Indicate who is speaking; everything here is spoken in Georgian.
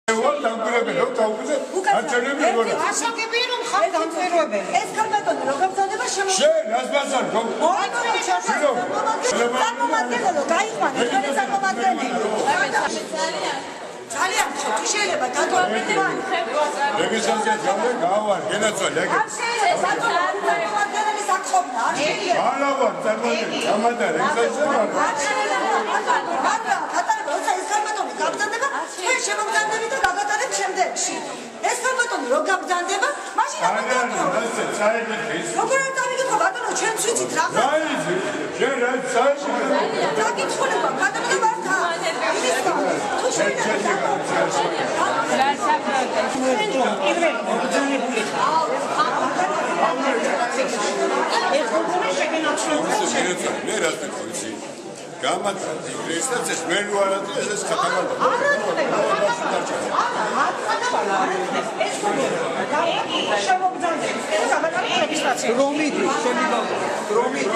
Speaker 1: What I'm going to do, I'm going to do.
Speaker 2: ეს ფორმატონი რო გაბრძანდება, მაშინ როგორ არ დავიგეთო ბატონო, ჩვენც ვიცით რა ხარ.
Speaker 1: შენ რა წაიში?
Speaker 2: დაგიწყდება, ბატონო მართა. თუ შენ
Speaker 1: Gamat, Christus, very well at this
Speaker 2: Romit,